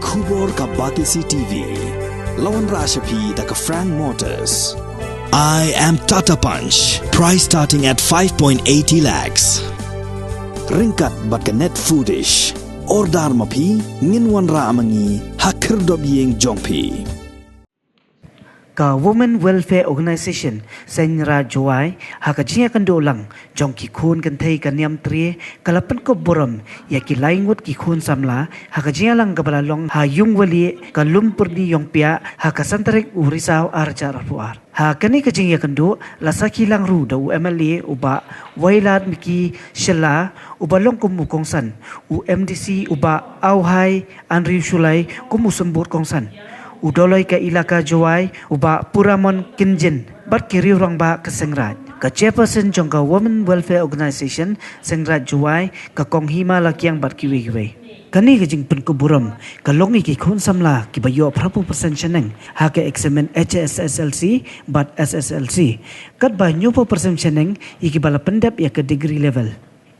Kubor ka Batisi TV. Lawan Rashapi da ka Frank Motors. I am Tata Punch. Price starting at 5.80 lakhs. Ringkat bat ka net foodish. Ordar mapi nginwan ra amangi hakir dob yeng jongpi. Ka Women Welfare Organization Seiñ Jowai hakajinya kandolang jongki Khun kan thei ka Niam tri kala Pynkup Burom ya ki laingut ki Khun samla hakajinya lang kabala long ha yung wali ka lumpurdi yong pia hakasantarik urisau arja rapuar ha kani kajinya kando lasaki lang ru da UMLA uba wailat miki shela uba long kumu kongsan UMDC uba auhai anri sulai kumu sembur kongsan udoloi ka ilaka Jowai uba Puramon Kinjin bat kiri orang ba ke Seiñ ka chairperson jong ka Women Welfare Organization Seiñ Jowai ka konghima lakiang bat kiwi kani ka jing Pynkup Burom ka longi ki Khun samla ki bayo prapu persen cheneng ha ka examen HSSLC bat SSLC kat ba nyupo persen cheneng iki bala pendap ya ke degree level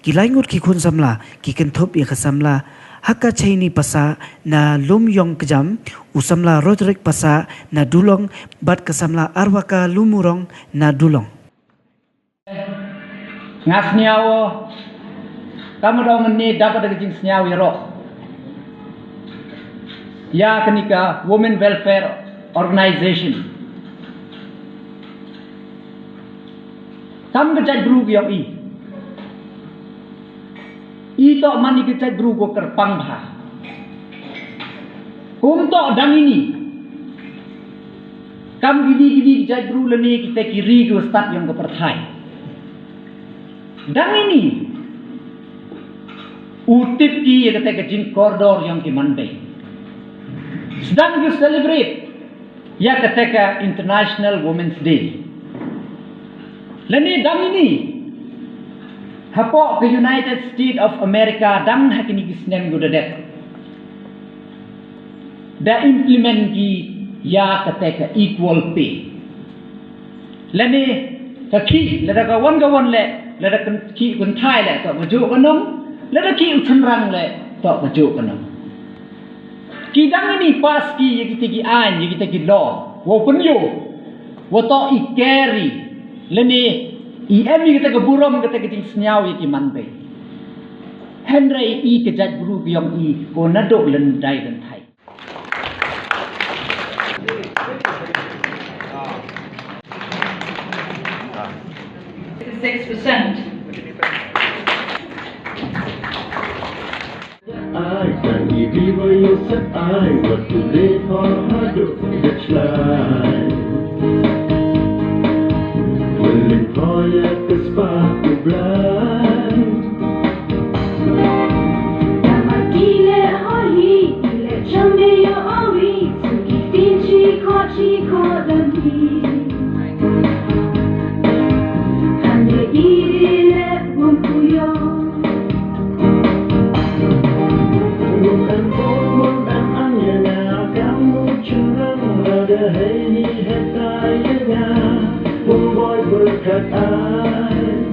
ki laingut ki Khun samla ki kenthop ya ke samla haka chaini pasa na lum yong kejam usamla rodrik pasa na dulong bat kesamla arwaka lumurong na dulong ngasnyawo kamu dong ni dapat dari jing snyawi ro ya kenika Women Welfare Organization kamu kejat bru yang ito mani kita berugo kerpang bah. Kumto dang ini. Kam gidi kita beru leni kita kiri go start yang keperthai. Dang ini. Utip ki kita kejing koridor yang ki manbe. Sedang you celebrate ya ketika International Women's Day. Leni dang ini. Hapo ke United States of America dang hakini gisnen gudadet. Da implement ki ya kateka equal pay. Lani ki lada ka wan le lada ki kun thai le to maju kanong lada ki uthan rang le to maju kanong. Ki dang ni pas ki yiki ki an yiki ki law wo pun yo wo to I carry lani IM kita ke Burom kita ke snyau iki manbe. Henry I kejat guru biang I ko nadok lendai dan thai. I can give you set I what to live for her to get life. Willing proyek ke sepatu blind. Nama gile holi, gile jambe yo awi, suki tinci ko lagi. Hanya irile bumpuyo. Mum and anyana, kamu cenang ada hei hetayanya. Boy berkat ai